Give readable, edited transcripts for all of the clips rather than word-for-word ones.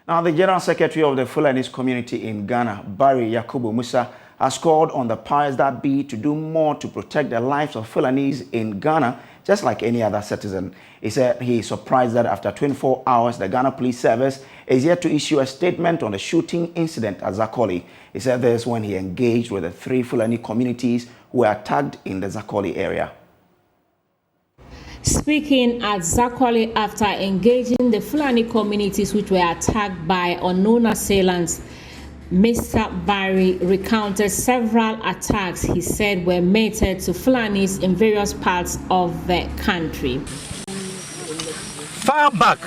Now, the General Secretary of the Fulanis community in Ghana, Barry Yakubu Musa, has called on the powers that be to do more to protect the lives of Fulanis in Ghana, just like any other citizen. He said he is surprised that after 24 hours, the Ghana Police Service is yet to issue a statement on the shooting incident at Zakoli. He said this when he engaged with the 3 Fulani communities who were attacked in the Zakoli area. Speaking at Zakoli after engaging the Fulani communities which were attacked by unknown assailants, Mr. Barry recounted several attacks he said were meted to Fulanis in various parts of the country. Far back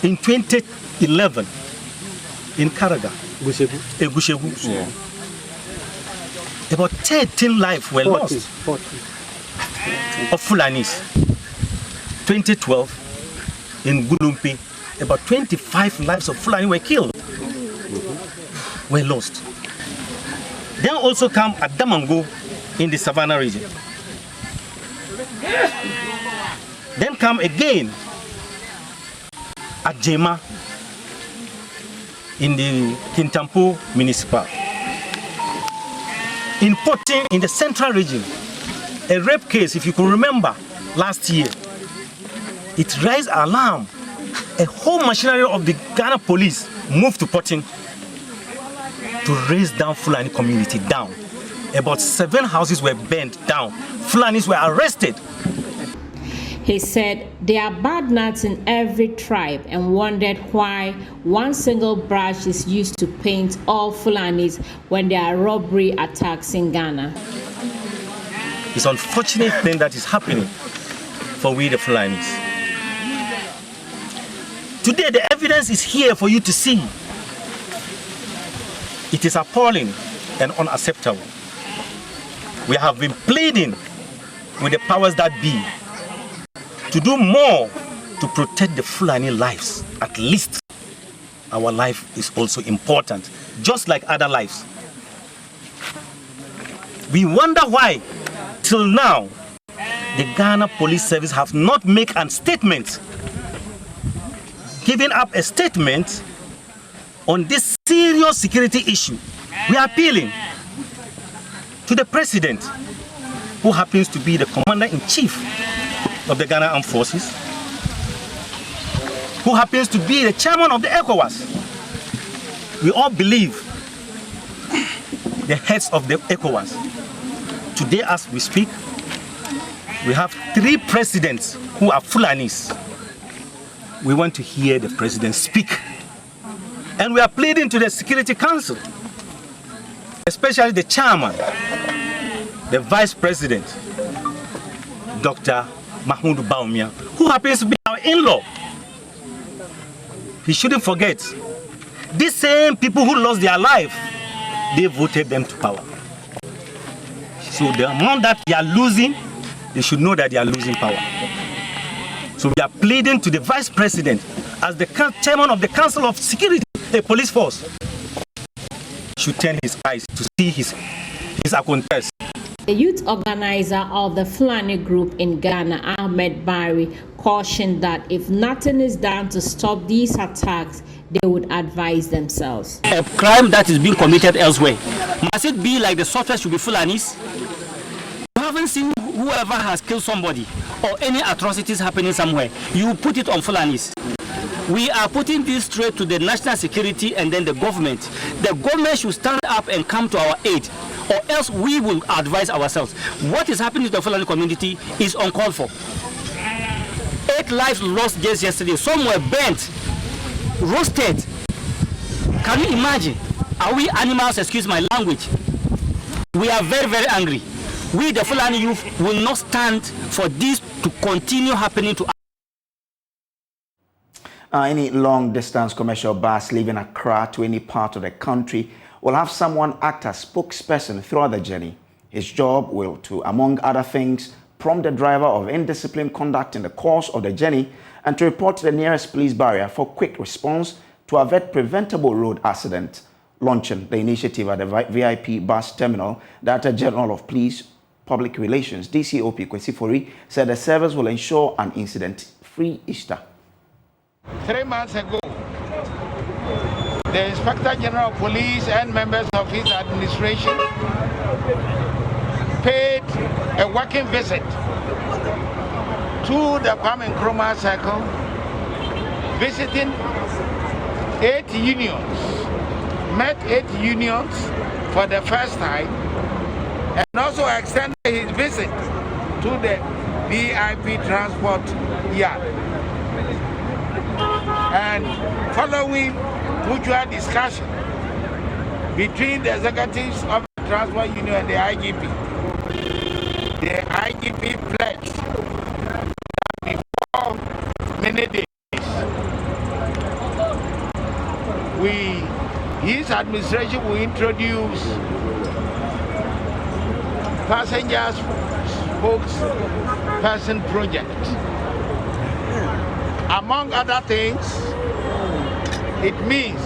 in 2011 in Karaga, Egushebu, about 13 lives were lost of Fulanis. 2012 in Gulumpi, about 25 lives of Fulani were killed, were lost. Then also come at Damango in the Savannah region. Then come again at Jema in the Kintampo municipal. In Potin in the central region, a rape case, if you can remember, last year, it raised alarm. A whole machinery of the Ghana police moved to Potin to raise down Fulani community down. About 7 houses were burnt down. Fulanis were arrested. He said there are bad nuts in every tribe and wondered why one single brush is used to paint all Fulanis when there are robbery attacks in Ghana. It's an unfortunate thing that is happening for we the Fulanis. Today the evidence is here for you to see. It is appalling and unacceptable. We have been pleading with the powers that be to do more to protect the Fulani lives. At least our life is also important, just like other lives. We wonder why, till now, the Ghana Police Service have not made a statement, giving up a statement on this serious security issue. We are appealing to the President, who happens to be the Commander-in-Chief of the Ghana Armed Forces, who happens to be the Chairman of the ECOWAS. We all believe the heads of the ECOWAS. Today, as we speak, we have 3 presidents who are Fulanis. We want to hear the President speak. And we are pleading to the Security Council, especially the Chairman, the Vice President, Dr. Mahmoud Baumia, who happens to be our in-law. He shouldn't forget, these same people who lost their life, they voted them to power. So the amount that they are losing, they should know that they are losing power. So we are pleading to the Vice President, as the Chairman of the Council of Security, the police force, should turn his eyes to see his accountants. The youth organizer of the Fulani group in Ghana, Ahmed Barry, cautioned that if nothing is done to stop these attacks, they would advise themselves. A crime that is being committed elsewhere, must it be like the suspect should be Fulanis? You haven't seen whoever has killed somebody or any atrocities happening somewhere, you put it on Fulanis. We are putting this straight to the national security and then the government. The government should stand up and come to our aid, or else we will advise ourselves. What is happening to the Fulani community is uncalled for. 8 lives lost just yesterday. Some were burnt, roasted. Can you imagine? Are we animals? Excuse my language. We are very, very angry. We, the Fulani youth, will not stand for this to continue happening to us. Any long-distance commercial bus leaving Accra to any part of the country will have someone act as spokesperson throughout the journey. His job will, to, among other things, prompt the driver of indisciplined conduct in the course of the journey and to report to the nearest police barrier for quick response to avert preventable road accident. Launching the initiative at the VIP bus terminal, Director General of Police Public Relations, DCOP Kwesi Fori, said the service will ensure an incident-free Easter. 3 months ago, the Inspector General of Police and members of his administration paid a working visit to the Kwame Nkrumah Circle, visiting 8 unions, met 8 unions for the first time, and also extended his visit to the VIP transport yard. And following mutual discussion between the executives of the transport union and the IGP pledged that before many days, his administration will introduce passengers spokesperson project. Among other things, it means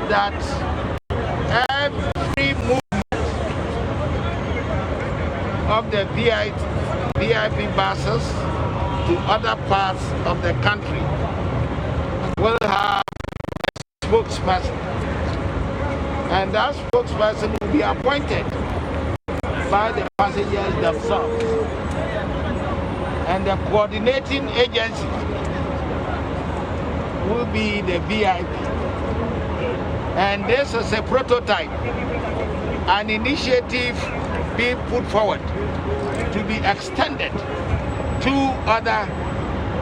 that every movement of the VIP buses to other parts of the country will have a spokesperson, and that spokesperson will be appointed by the passengers themselves, and the coordinating agency will be the VIP. And this is a prototype, an initiative being put forward to be extended to other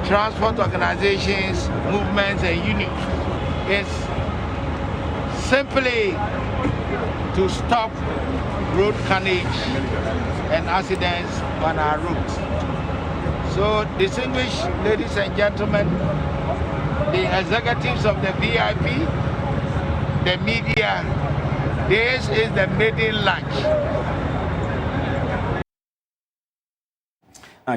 transport organizations, movements, and unions. It's simply to stop road carnage and accidents on our roads. So, distinguished ladies and gentlemen, the executives of the VIP, the media, this is the Midday lunch.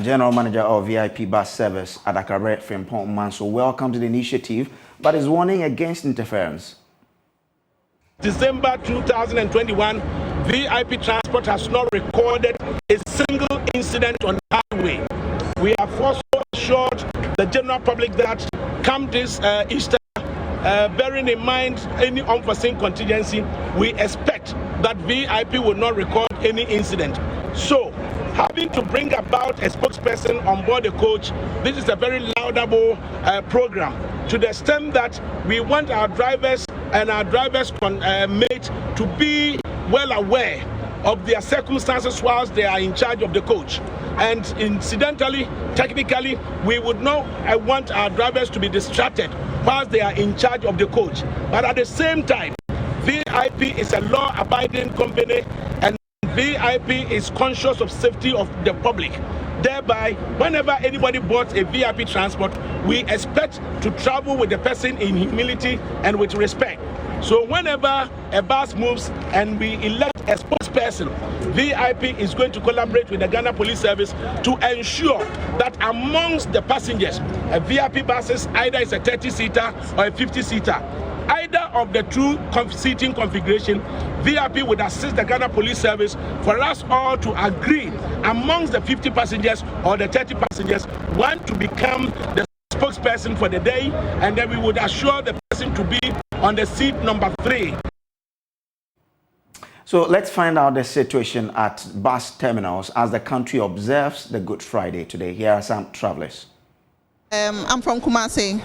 General Manager of VIP Bus Service, Adakare Frimpong Manso, welcomed the initiative, but is warning against interference. December 2021, VIP transport has not recorded a single incident on the highway. We have also assured the general public that come this Easter, bearing in mind any unforeseen contingency, we expect that VIP will not record any incident. So, having to bring about a spokesperson on board the coach, this is a very laudable program, to the extent that we want our drivers and our drivers' mates to be well aware of their circumstances whilst they are in charge of the coach. And incidentally, technically, we would not want our drivers to be distracted whilst they are in charge of the coach. But at the same time, VIP is a law-abiding company, and VIP is conscious of safety of the public. Thereby, whenever anybody boards a VIP transport, we expect to travel with the person in humility and with respect. So whenever a bus moves and we elect a spokesperson, VIP is going to collaborate with the Ghana Police Service to ensure that amongst the passengers, a VIP buses either is a 30-seater or a 50-seater. Either of the two seating configuration, VIP would assist the Ghana Police Service for us all to agree amongst the 50 passengers or the 30 passengers, one to become the spokesperson for the day, and then we would assure the person to be on the seat number 3. So let's find out the situation at bus terminals as the country observes the Good Friday today. Here are some travelers. I'm from Kumasi.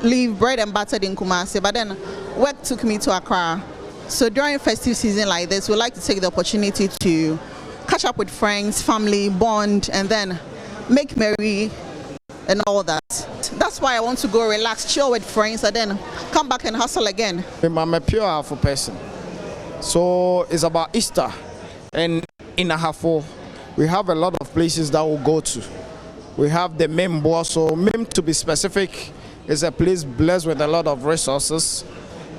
Live bread and buttered in Kumasi, but then work took me to Accra. So during festive season like this, we like to take the opportunity to catch up with friends, family, bond, and then make merry and all that. That's why I want to go relax, chill with friends, and then come back and hustle again. I'm a pure Afro person. So it's about Easter, and in Ahafo, we have a lot of places that we'll go to. We have the Membo, so Mem, to be specific, is a place blessed with a lot of resources.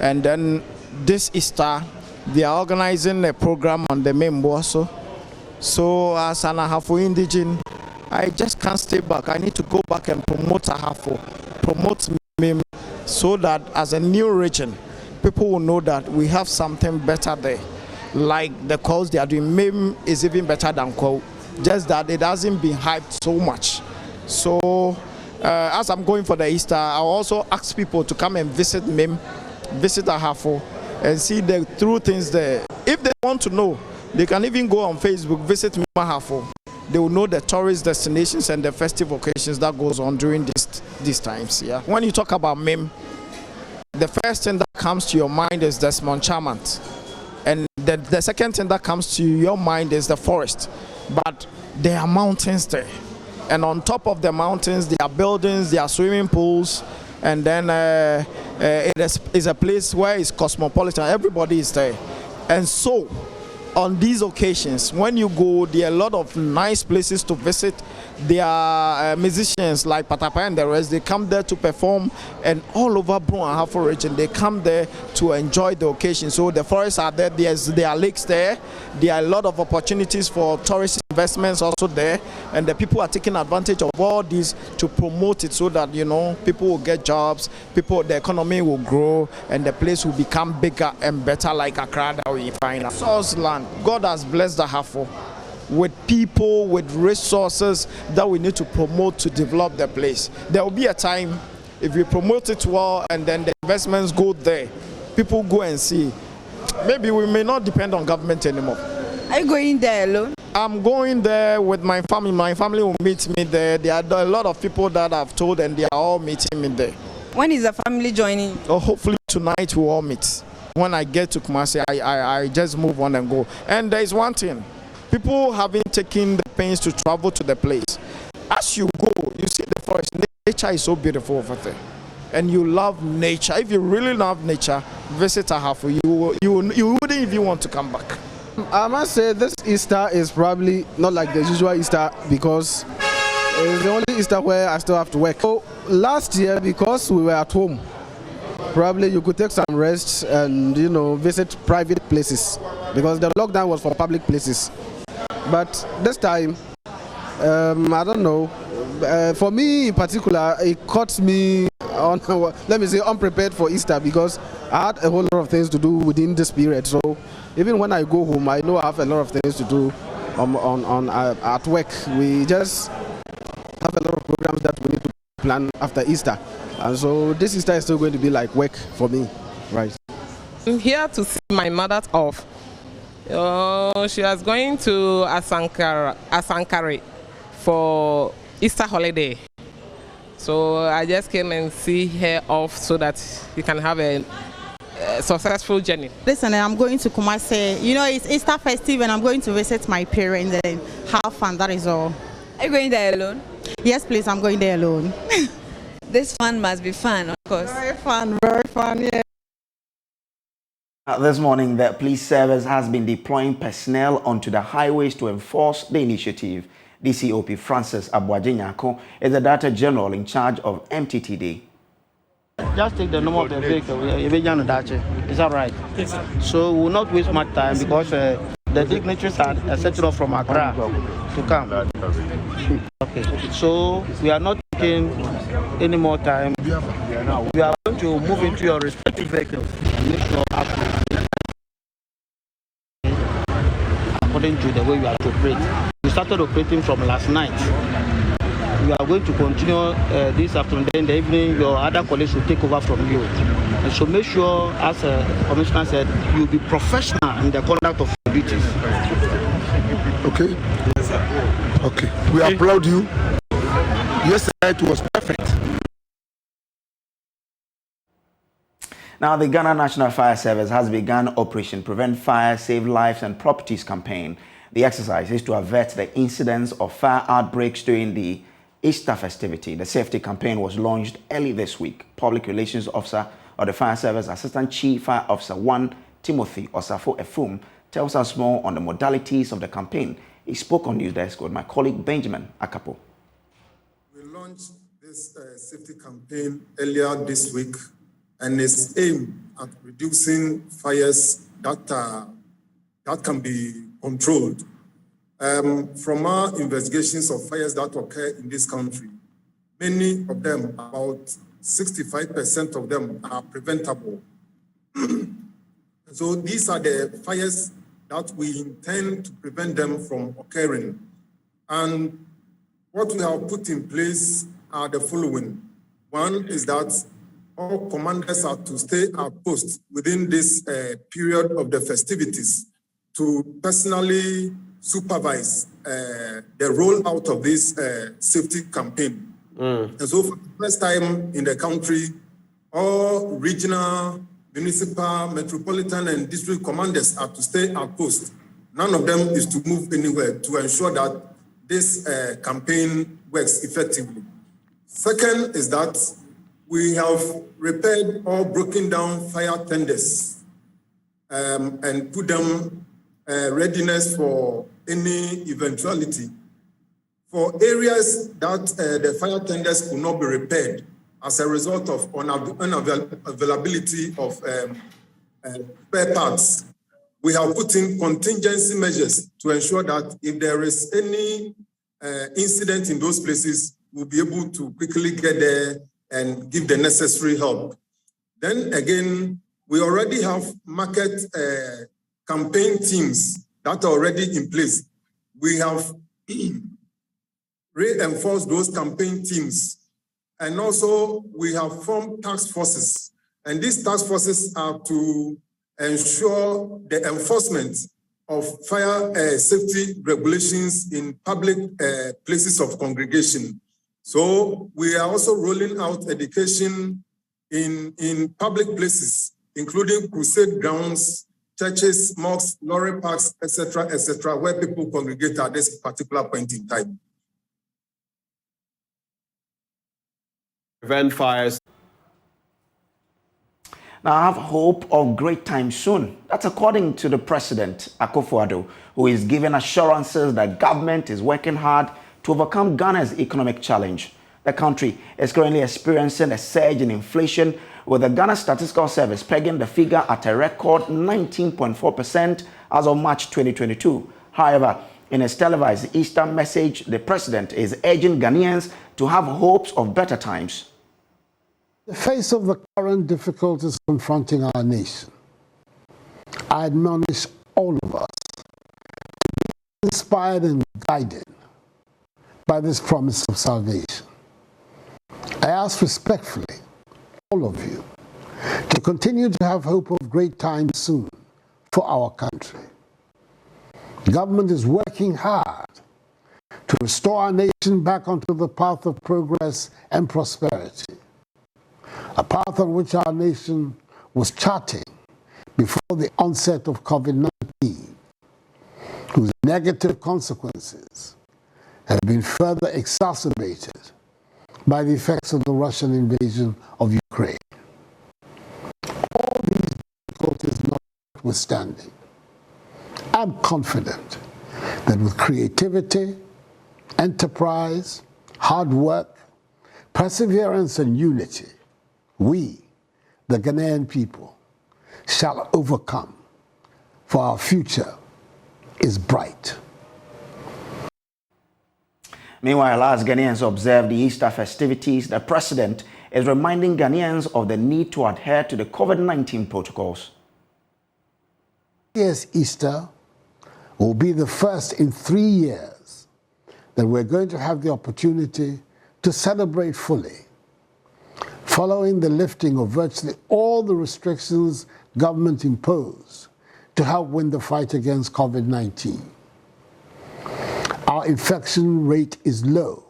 And then this Easter, they are organizing a program on the Membo. So as an Ahafo indigene, I just can't stay back. I need to go back and promote Ahafo, promote Mem, so that as a new region, people will know that we have something better there. Like the calls they are doing, Mem is even better than call, just that it hasn't been hyped so much. So as I'm going for the Easter, I'll also ask people to come and visit MIM, visit Ahafo, and see the true things there. If they want to know, they can even go on Facebook, visit MIM Ahafo. They will know the tourist destinations and the festive occasions that goes on during these times. Yeah. When you talk about MIM, the first thing that comes to your mind is the Smonchament. And the second thing that comes to your mind is the forest. But there are mountains there. And on top of the mountains, there are buildings, there are swimming pools, and then it is a place where it's cosmopolitan. Everybody is there. And so, on these occasions, when you go, there are a lot of nice places to visit. There are musicians like Patapa and the rest. They come there to perform, and all over Brong and Ahafo region, they come there to enjoy the occasion. So the forests are there. There are lakes there. There are a lot of opportunities for tourist investments also there, and the people are taking advantage of all this to promote it so that, you know, people will get jobs, the economy will grow, and the place will become bigger and better, like Accra that we find. Source land, God has blessed Ahafo with people, with resources that we need to promote to develop the place. There will be a time, if we promote it well and then the investments go there, people go and see. Maybe we may not depend on government anymore. Are you going there alone? I'm going there with my family. My family will meet me there. There are a lot of people that I've told, and they are all meeting me there. When is the family joining? Oh, hopefully tonight we'll all meet. When I get to Kumasi, I just move on and go. And there is one thing. People haven't taken the pains to travel to the place. As you go, you see the forest. Nature is so beautiful over there. And you love nature. If you really love nature, visit Ahafo. You wouldn't even want to come back. I must say this Easter is probably not like the usual Easter because it's the only Easter where I still have to work. So last year, because we were at home, probably you could take some rest and, you know, visit private places because the lockdown was for public places. But this time, I don't know, for me in particular, it caught me on, let me say, unprepared for Easter because I had a whole lot of things to do within this period. So even when I go home, I know I have a lot of things to do at work. We just have a lot of programs that we need to plan after Easter. And so this Easter is still going to be like work for me, right? I'm here to see my mother off. She was going to Asankare for Easter holiday. So I just came and see her off so that you can have a successful journey. Listen, I'm going to Kumasi. You know, it's Easter festive and I'm going to visit my parents and have fun, that is all. Are you going there alone? Yes, please, I'm going there alone. This fun must be fun, of course. Very fun, yeah. This morning, the police service has been deploying personnel onto the highways to enforce the initiative. DCOP Francis Abuajinyako is the Director General in charge of MTTD. Just take the number of the vehicle. Is that right? Yes, sir. So we will not waste much time because the dignitaries are setting off from Accra to come. Okay. So we are not taking any more time. We are going to move into your respective vehicles and make sure according to the way we are to operate. We started operating from last night. We are going to continue this afternoon. Then in the evening, your other colleagues will take over from you. And so make sure, as the Commissioner said, you'll be professional in the conduct of your duties. Okay? Yes, sir. Okay. We applaud you. Yesterday it was perfect. Now, the Ghana National Fire Service has begun Operation Prevent Fire, Save Lives and Properties campaign. The exercise is to avert the incidents of fire outbreaks during the Easter festivity. The safety campaign was launched early this week. Public Relations Officer of the Fire Service, Assistant Chief Fire Officer 1, Timothy Osafo Efum, tells us more on the modalities of the campaign. He spoke on News Desk with my colleague Benjamin Akapo. We launched this safety campaign earlier this week, and it's aimed at reducing fires that can be controlled. From our investigations of fires that occur in this country, many of them, about 65% of them, are preventable. So these are the fires that we intend to prevent them from occurring. And what we have put in place are the following. One is that all commanders are to stay at post within this period of the festivities to personally supervise the rollout of this safety campaign. And so for the first time in the country, all regional, municipal, metropolitan, and district commanders are to stay at post. None of them is to move anywhere to ensure that this campaign works effectively. Second is that we have repaired all broken down fire tenders and put them readiness for any eventuality. For areas that the fire tenders could not be repaired as a result of unavailability of spare parts, we have put in contingency measures to ensure that if there is any incident in those places, we'll be able to quickly get there and give the necessary help. Then again, we already have market campaign teams that are already in place. We have reinforced those campaign teams. And also we have formed task forces. And these task forces are to ensure the enforcement of fire safety regulations in public places of congregation. So we are also rolling out education in public places, including crusade grounds, churches, mosques, lorry parks, etc., where people congregate at this particular point in time. Prevent fires. Now, I have hope of great times soon. That's according to the President, Akufo-Addo, who is giving assurances that government is working hard to overcome Ghana's economic challenge. The country is currently experiencing a surge in inflation, with the Ghana Statistical Service pegging the figure at a record 19.4% as of March 2022. However, in his televised Easter message, the President is urging Ghanaians to have hopes of better times. In the face of the current difficulties confronting our nation, I admonish all of us to be inspired and guided by this promise of salvation. I ask respectfully all of you to continue to have hope of great times soon for our country. The government is working hard to restore our nation back onto the path of progress and prosperity, a path on which our nation was charting before the onset of COVID-19, whose negative consequences have been further exacerbated by the effects of the Russian invasion of Ukraine. All these difficulties notwithstanding, I'm confident that with creativity, enterprise, hard work, perseverance, and unity, we, the Ghanaian people, shall overcome, for our future is bright. Meanwhile, as Ghanaians observe the Easter festivities, the President is reminding Ghanaians of the need to adhere to the COVID-19 protocols. This Easter will be the first in 3 years that we're going to have the opportunity to celebrate fully, following the lifting of virtually all the restrictions government imposed to help win the fight against COVID-19. Our infection rate is low,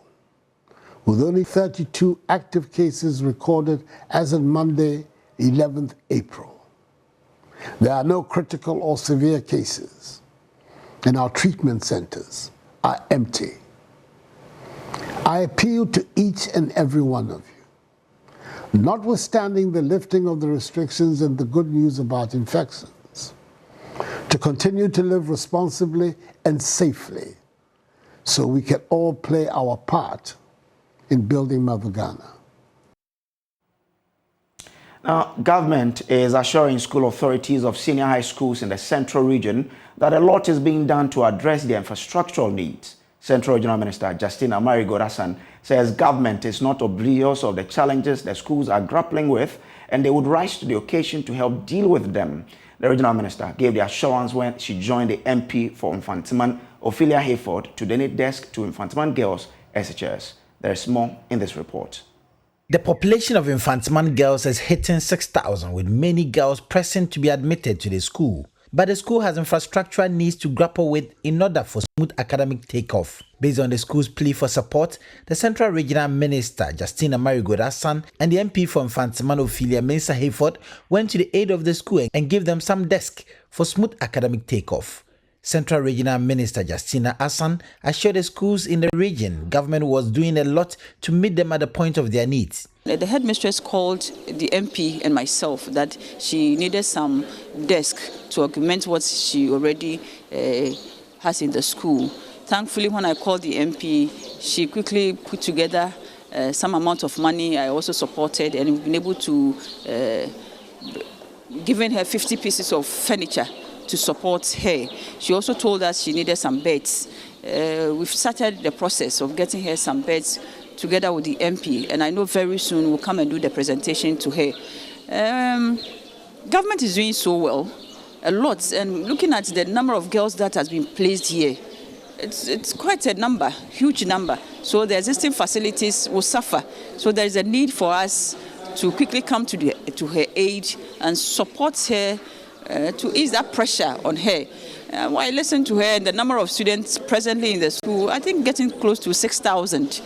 with only 32 active cases recorded as of Monday, 11th April. There are no critical or severe cases, and our treatment centers are empty. I appeal to each and every one of you, notwithstanding the lifting of the restrictions and the good news about infections, to continue to live responsibly and safely, so we can all play our part in building Mother Ghana. Now, government is assuring school authorities of senior high schools in the Central Region that a lot is being done to address their infrastructural needs. Central Regional Minister Justina Marigodasan says government is not oblivious of the challenges the schools are grappling with, and they would rise to the occasion to help deal with them. The Regional Minister gave the assurance when she joined the MP for Infantiman, Ophelia Hayford, to donate desk to Infantiman Girls SHS. There's more in this report. The population of infantiman girls is hitting 6,000, with many girls pressing to be admitted to the school. But the school has infrastructural needs to grapple with in order for smooth academic takeoff. Based on the school's plea for support, the Central Regional Minister, Justina Marigold-Assan, and the MP for Infantiman, Ophelia Mensah-Hayford, went to the aid of the school and gave them some desk for smooth academic takeoff. Central Regional Minister Justina Assan assured the schools in the region government was doing a lot to meet them at the point of their needs. The headmistress called the MP and myself that she needed some desk to augment what she already has in the school. Thankfully, when I called the MP, she quickly put together some amount of money. I also supported, and we've been able to giving her 50 pieces of furniture to support her. She also told us she needed some beds. We've started the process of getting her some beds together with the MP, and I know very soon we'll come and do the presentation to her. Government is doing so well, a lot, and looking at the number of girls that has been placed here, it's quite a number, huge number. So the existing facilities will suffer. So there is a need for us to quickly come to her aid and support her to ease that pressure on her. When I listen to her and the number of students presently in the school, I think getting close to 6,000.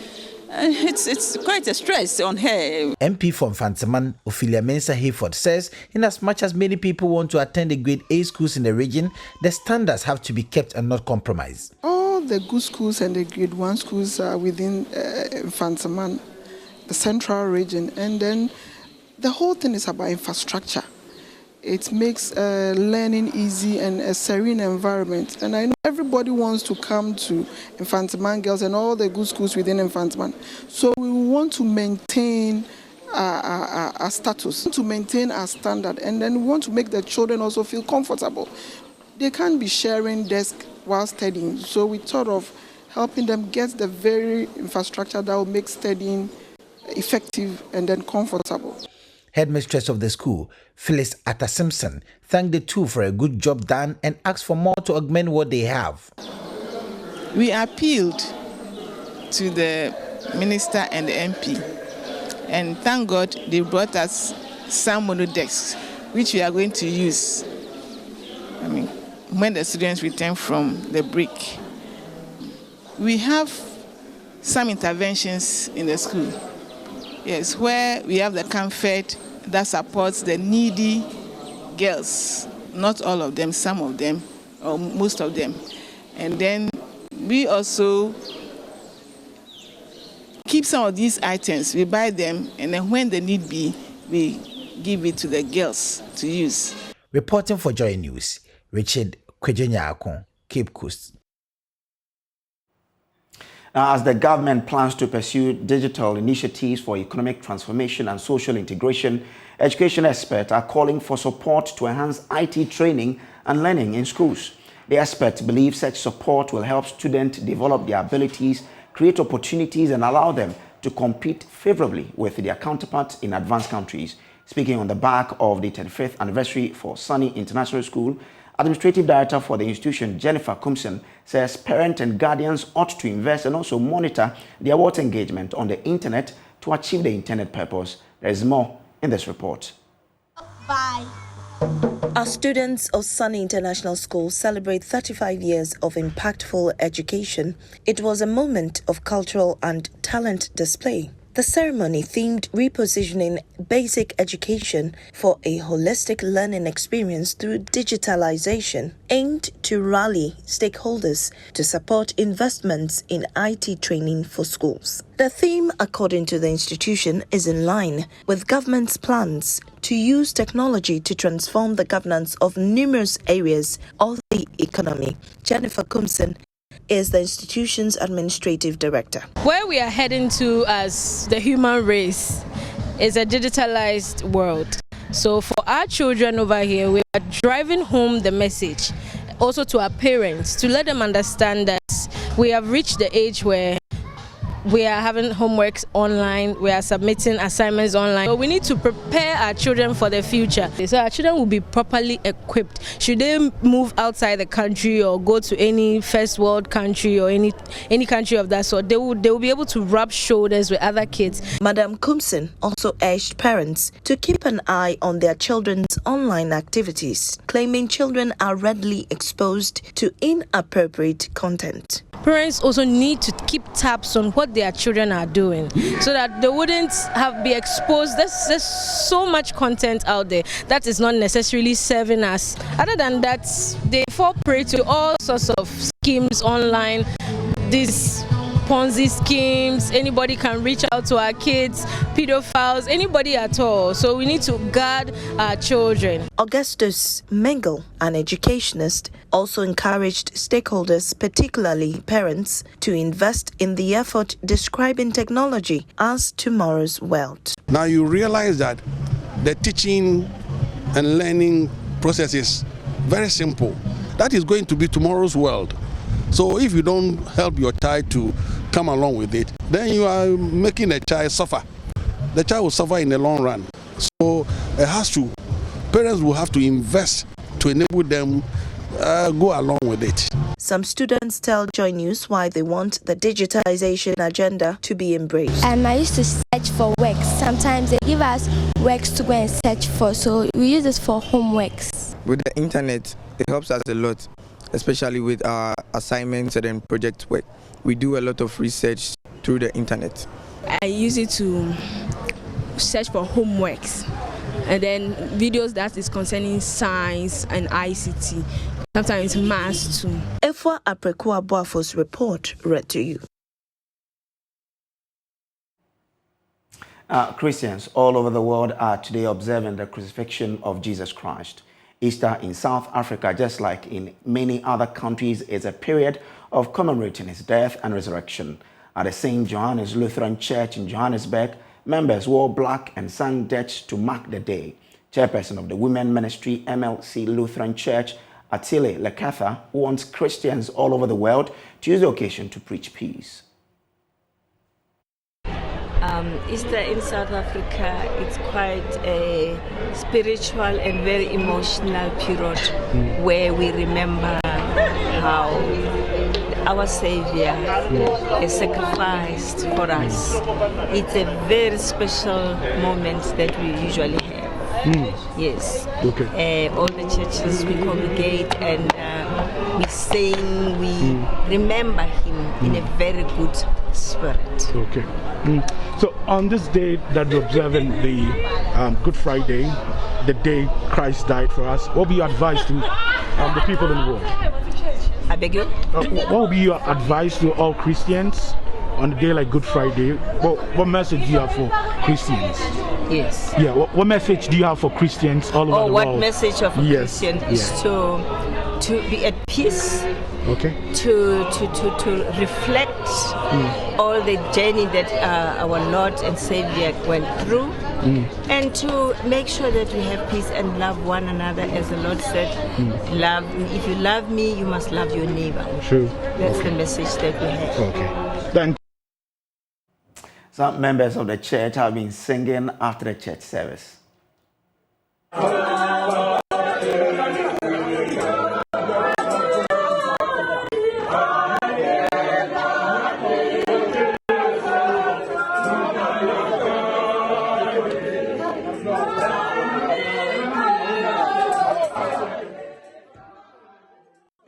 It's quite a stress on her. MP for Infantiman, Ophelia Mensah-Hayford, says in as much as many people want to attend the grade A schools in the region, the standards have to be kept and not compromised. All the good schools and the grade 1 schools are within Infantiman, the central region, and then the whole thing is about infrastructure. It makes learning easy and a serene environment. And I know everybody wants to come to Infantiman girls and all the good schools within Infantiman. So we want to maintain our status, to maintain our standard, and then we want to make the children also feel comfortable. They can't be sharing desk while studying. So we thought of helping them get the very infrastructure that will make studying effective and then comfortable. Headmistress of the school, Phyllis Atta Simpson, thanked the two for a good job done and asked for more to augment what they have. We appealed to the minister and the MP, and thank God they brought us some mono desks, which we are going to use when the students return from the break. We have some interventions in the school. Yes, where we have the comfort that supports the needy girls, not all of them, some of them, or most of them. And then we also keep some of these items, we buy them, and then when the need be, we give it to the girls to use. Reporting for Joy News, Richard Kwejenyakon, Cape Coast. Now, as the government plans to pursue digital initiatives for economic transformation and social integration, education experts are calling for support to enhance IT training and learning in schools. The experts believe such support will help students develop their abilities, create opportunities, and allow them to compete favorably with their counterparts in advanced countries. Speaking on the back of the 35th anniversary for Sunny International School, Administrative Director for the institution, Jennifer Kumsen, says parents and guardians ought to invest and also monitor their water engagement on the internet to achieve the intended purpose. There is more in this report. Bye. Our students of Sunny International School celebrate 35 years of impactful education. It was a moment of cultural and talent display. The ceremony themed repositioning basic education for a holistic learning experience through digitalization, aimed to rally stakeholders to support investments in IT training for schools. The theme, according to the institution, is in line with government's plans to use technology to transform the governance of numerous areas of the economy. Jennifer Kumsen is the institution's administrative director. Where we are heading to as the human race is a digitalized world. So for our children over here, we are driving home the message also to our parents to let them understand that we have reached the age where we are having homeworks online, we are submitting assignments online. So we need to prepare our children for the future. So our children will be properly equipped. Should they move outside the country or go to any first world country or any country of that sort, they will be able to rub shoulders with other kids. Madam Kumsin also urged parents to keep an eye on their children's online activities, claiming children are readily exposed to inappropriate content. Parents also need to keep tabs on what their children are doing so that they wouldn't be exposed. There's so much content out there that is not necessarily serving us. Other than that, they fall prey to all sorts of schemes online, these Ponzi schemes. Anybody can reach out to our kids, pedophiles, anybody at all. So we need to guard our children. Augustus Mengel, an educationist, also encouraged stakeholders, particularly parents, to invest in the effort describing technology as tomorrow's wealth. Now you realize that the teaching and learning process is very simple. That is going to be tomorrow's world. So if you don't help your child to come along with it, then you are making the child suffer. The child will suffer in the long run. So parents will have to invest to enable them go along with it. Some students tell Joy News why they want the digitization agenda to be embraced. I used to search for works. Sometimes they give us works to go and search for, so we use this for homeworks. With the internet, it helps us a lot, especially with our assignments and project work. We do a lot of research through the internet. I use it to search for homeworks and then videos that is concerning science and ICT, sometimes maths too. Efwa Aprekua Boafo's report read to you. Christians all over the world are today observing the crucifixion of Jesus Christ. Easter in South Africa, just like in many other countries, is a period of commemorating his death and resurrection. At the St. Johannes Lutheran Church in Johannesburg, members wore black and sang dirge to mark the day. Chairperson of the Women Ministry MLC Lutheran Church, Atile Lekatha, wants Christians all over the world to use the occasion to preach peace. Easter in South Africa, it's quite a spiritual and very emotional period where we remember how our Savior has sacrificed for us. It's a very special moment that we usually have. Yes. Okay. All the churches we congregate and we sing, we remember him in a very good spirit. Okay. So on this day that we're observing the Good Friday, the day Christ died for us, what will be your advice to the people in the world? I beg you? What will be your advice to all Christians on a day like Good Friday? What message do you have for Christians? Yes. Yeah, what message do you have for Christians all over the world? What message of a Christian is to be at peace, okay, to reflect all the journey that our Lord and Savior went through, and to make sure that we have peace and love one another, as the Lord said, love. If you love me, you must love your neighbor. True. That's the message that we have. Okay. Then some members of the church have been singing after the church service.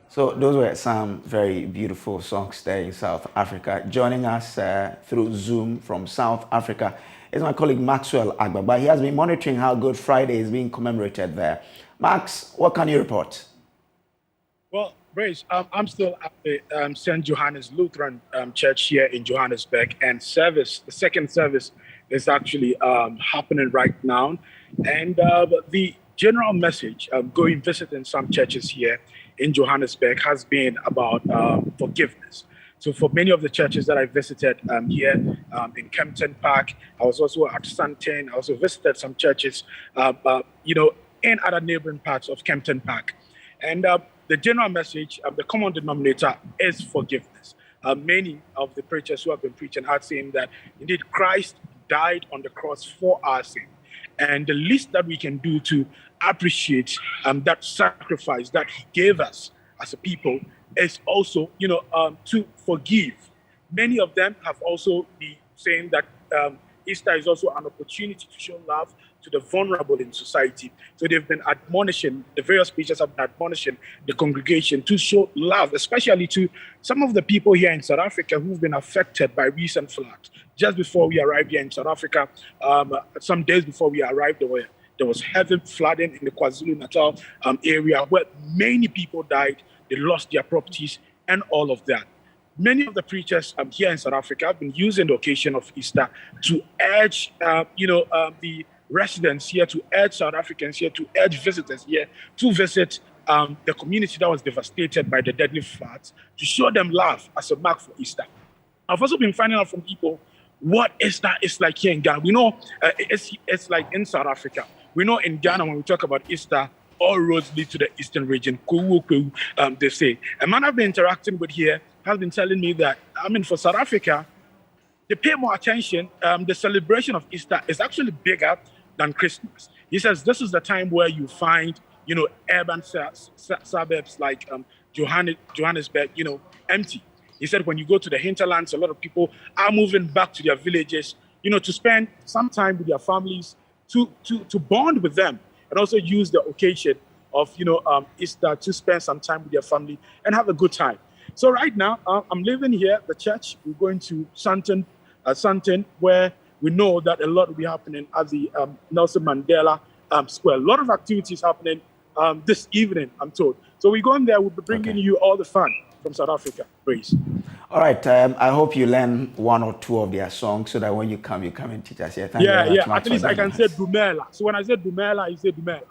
So those were some very beautiful songs there in South Africa. Joining us through Zoom from South Africa is my colleague Maxwell Agbagba. He has been monitoring how Good Friday is being commemorated there. Max, what can you report? Well, Brace, I'm still at the St. Johannes Lutheran Church here in Johannesburg, and the second service is actually happening right now. And the general message going visiting some churches here in Johannesburg has been about forgiveness. So for many of the churches that I visited here in Kempton Park, I was also at Sandton. I also visited some churches, in other neighboring parts of Kempton Park. And the general message, the common denominator is forgiveness. many of the preachers who have been preaching are saying that indeed Christ died on the cross for our sin. And the least that we can do to appreciate that sacrifice that he gave us as a people is also, to forgive. Many of them have also been saying that Easter is also an opportunity to show love to the vulnerable in society. So they've been admonishing, the various preachers have been admonishing the congregation to show love, especially to some of the people here in South Africa who've been affected by recent floods. Just before we arrived here in South Africa, some days before we arrived, there was heavy flooding in the KwaZulu-Natal area where many people died, they lost their properties and all of that. Many of the preachers here in South Africa have been using the occasion of Easter to urge, the residents here, to urge South Africans here, to urge visitors here to visit the community that was devastated by the deadly floods, to show them love as a mark for Easter. I've also been finding out from people what Easter is like here in Ghana. We know it's like in South Africa. We know in Ghana when we talk about Easter, all roads lead to the eastern region. They say. A man I've been interacting with here has been telling me that, for South Africa, they pay more attention. The celebration of Easter is actually bigger than Christmas. He says this is the time where you find, urban suburbs like Johannesburg, empty. He said when you go to the hinterlands, a lot of people are moving back to their villages, to spend some time with their families, to bond with them, and also use the occasion of, Easter to spend some time with their family and have a good time. So right now, I'm living here at the church. We're going to Sandton, where we know that a lot will be happening at the Nelson Mandela Square. A lot of activities happening this evening, I'm told. So we're going there. We'll be bringing you all the fun from South Africa. Praise. All right. I hope you learn one or two of their songs so that when you come and teach us here. Thank you very much, At least I can say Dumela. So when I say Dumela, you say Dumela.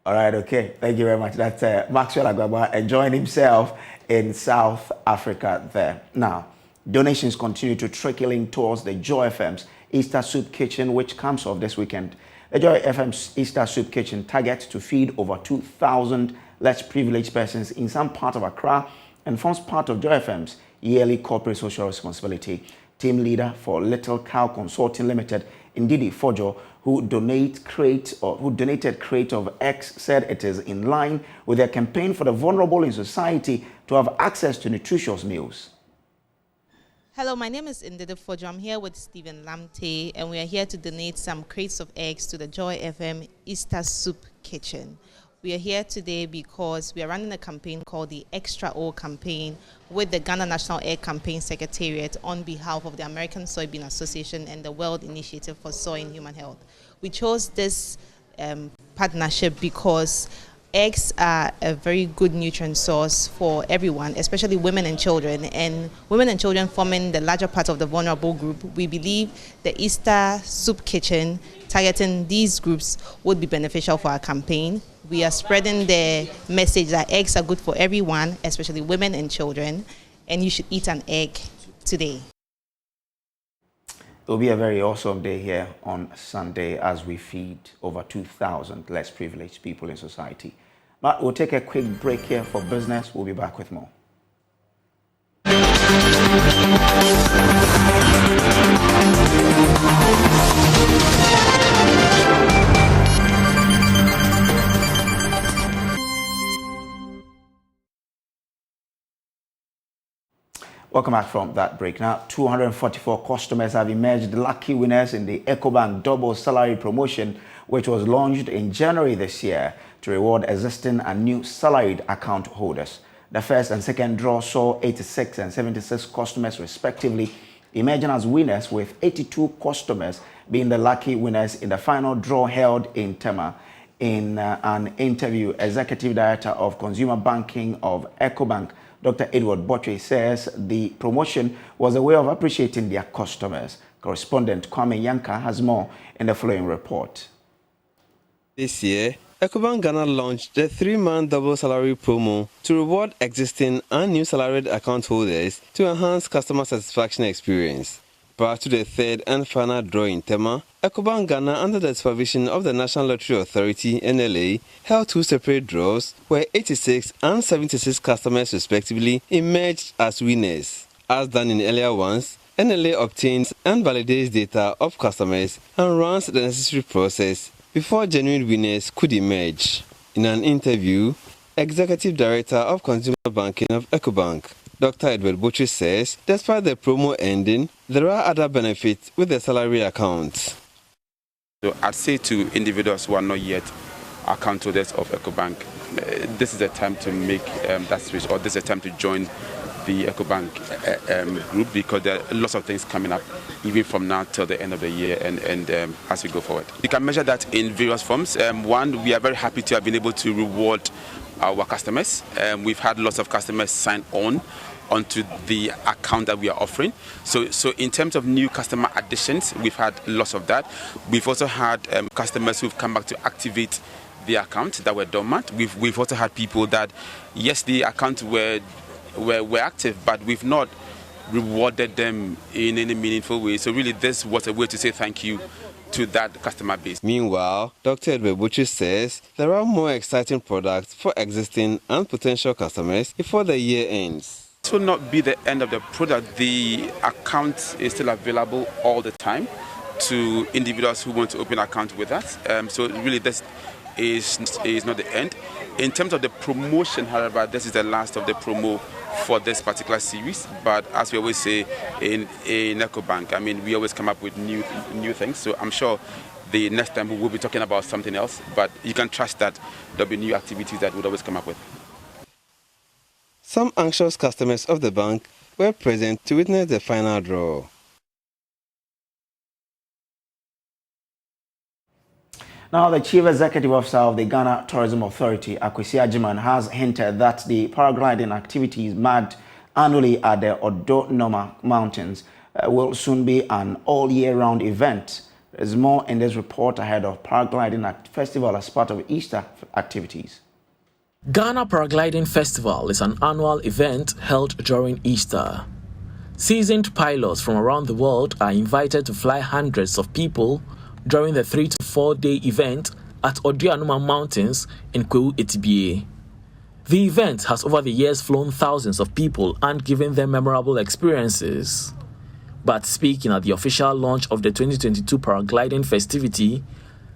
All right, okay. Thank you very much. That's Maxwell Agwagwa enjoying himself in South Africa there. Now, donations continue to trickle in towards the Joy FM's Easter Soup Kitchen, which comes off this weekend. The Joy FM's Easter Soup Kitchen targets to feed over 2,000 less privileged persons in some part of Accra and forms part of Joy FM's yearly corporate social responsibility. Team leader for Little Cow Consulting Limited, Ndidi Fojo, who donated crate of eggs, said it is in line with their campaign for the vulnerable in society to have access to nutritious meals. Hello, my name is Ndidi Fojo. I'm here with Stephen Lamte, and we are here to donate some crates of eggs to the Joy FM Easter Soup Kitchen. We are here today because we are running a campaign called the Extra O campaign with the Ghana National Egg Campaign Secretariat on behalf of the American Soybean Association and the World Initiative for Soy and Human Health. We chose this partnership because eggs are a very good nutrient source for everyone, especially women and children. And women and children forming the larger part of the vulnerable group, we believe the Easter Soup Kitchen targeting these groups would be beneficial for our campaign. We are spreading the message that eggs are good for everyone, especially women and children, and you should eat an egg today. It will be a very awesome day here on Sunday as we feed over 2,000 less privileged people in society. But we'll take a quick break here for business. We'll be back with more. Welcome back from that break. Now, 244 customers have emerged lucky winners in the Ecobank double salary promotion, which was launched in January this year to reward existing and new salaried account holders. The first and second draw saw 86 and 76 customers respectively emerging as winners, with 82 customers being the lucky winners in the final draw held in Tema. In an interview, Executive Director of Consumer Banking of Ecobank, Dr. Edward Botwe, says the promotion was a way of appreciating their customers. Correspondent Kwame Yanka has more in the following report. This year, Ecobank Ghana launched the 3-month double salary promo to reward existing and new salaried account holders to enhance customer satisfaction experience. Prior to the third and final draw in Tema, Ecobank Ghana, under the supervision of the National Lottery Authority, NLA, held 2 separate draws where 86 and 76 customers respectively emerged as winners. As done in earlier ones, NLA obtains and validates data of customers and runs the necessary process before genuine winners could emerge. In an interview, Executive Director of Consumer Banking of Ecobank, Dr. Edward Butchie says, despite the promo ending, there are other benefits with the salary account. So I'd say to individuals who are not yet account holders of Ecobank, this is a time to make that switch, or this is a time to join the Ecobank group, because there are lots of things coming up, even from now till the end of the year and as we go forward. You can measure that in various forms. One, we are very happy to have been able to reward our customers. We've had lots of customers sign onto the account that we are offering. So in terms of new customer additions, we've had lots of that. We've also had customers who've come back to activate the account that were dormant. We've also had people that, yes, the accounts were active, but we've not rewarded them in any meaningful way. So really, this was a way to say thank you to that customer base. Meanwhile, Dr. Edward Butchie says there are more exciting products for existing and potential customers before the year ends. This will not be the end of the product. The account is still available all the time to individuals who want to open an account with us. So really, this is not the end. In terms of the promotion, however, this is the last of the promo for this particular series. But as we always say in Ecobank, I mean, we always come up with new things. So I'm sure the next time we will be talking about something else. But you can trust that there'll be new activities that we'll always come up with. Some anxious customers of the bank were present to witness the final draw. Now, the Chief Executive Officer of the Ghana Tourism Authority, Akwesi Agyeman, has hinted that the paragliding activities manned annually at the Odo Noma Mountains will soon be an all-year-round event. There's more in this report ahead of Paragliding Festival as part of Easter activities. Ghana Paragliding Festival is an annual event held during Easter. Seasoned pilots from around the world are invited to fly hundreds of people during the 3 to 4 day event at Oduanuma Mountains in Kwewu Etibie. The event has over the years flown thousands of people and given them memorable experiences. But speaking at the official launch of the 2022 paragliding festivity,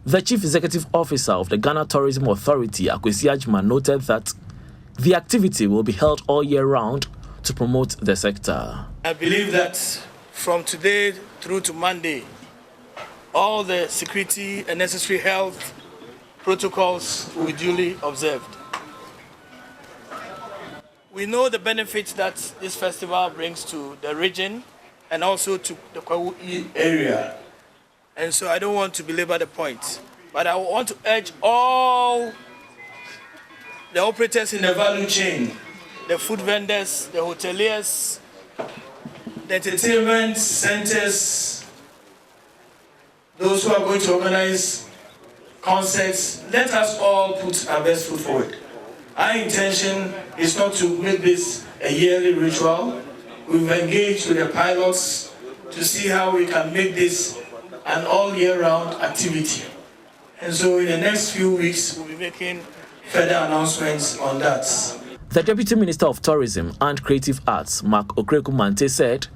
the Chief Executive Officer of the Ghana Tourism Authority, Akwesi Agyeman, noted that the activity will be held all year round to promote the sector. I believe that from today through to Monday, all the security and necessary health protocols will be duly observed. We know the benefits that this festival brings to the region and also to the Kwewu area. And so I don't want to belabor the point, but I want to urge all the operators in the value chain, the food vendors, the hoteliers, the entertainment centers, those who are going to organize concerts, let us all put our best foot forward. Our intention is not to make this a yearly ritual. We've engaged with the pilots to see how we can make this an all-year-round activity. And so in the next few weeks, we'll be making further announcements on that. The Deputy Minister of Tourism and Creative Arts, Mark Okreku-Mante, said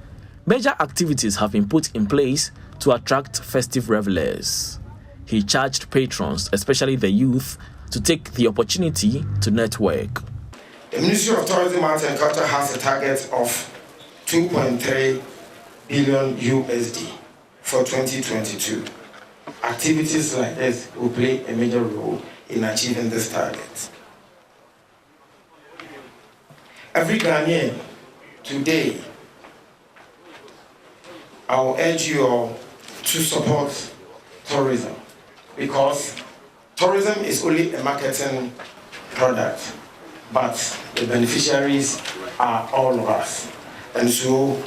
major activities have been put in place to attract festive revelers. He charged patrons, especially the youth, to take the opportunity to network. The Ministry of Tourism, Arts and Culture has a target of 2.3 billion USD for 2022. Activities like this will play a major role in achieving this target. Every Ghanaian today, I will urge you all to support tourism, because tourism is only a marketing product, but the beneficiaries are all of us. And so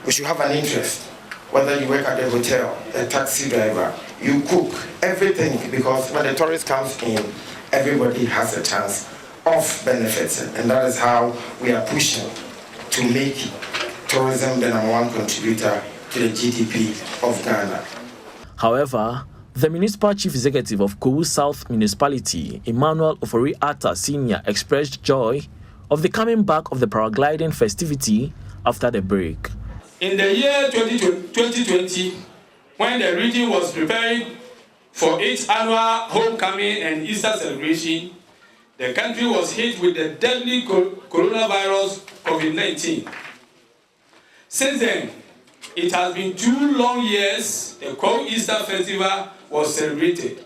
we should have an interest, whether you work at a hotel, a taxi driver, you cook, everything, because when the tourist comes in, everybody has a chance of benefiting. And that is how we are pushing to make tourism the #1 contributor to the GDP of Ghana. However, the Municipal Chief Executive of Kowu South Municipality, Emmanuel Ofori-Atta Sr., expressed joy of the coming back of the paragliding festivity after the break. In the year 2020, when the region was preparing for its annual homecoming and Easter celebration, the country was hit with the deadly coronavirus COVID-19. Since then, it has been 2 long years the Kowu Easter Festival was celebrated.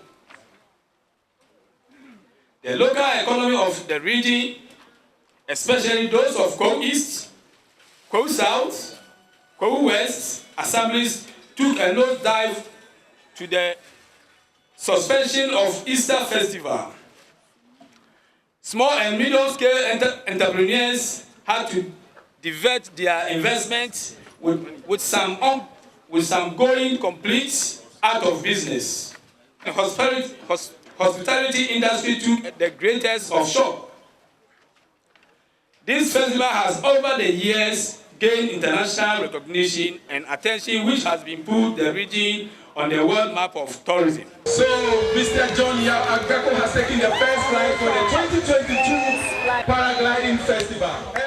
The local economy of the region, especially those of Kowu East, Kowu South, Kowu West assemblies, took a nosedive to the suspension of Easter Festival. Small and medium-scale entrepreneurs had to divert their investments with some going complete out of business. The hospitality industry took the greatest of shock. This festival has over the years gained international recognition and attention, which has been put the region on the world map of tourism. So, Mr. John Yao Agbeko has taken the first flight for the 2022 Paragliding Festival.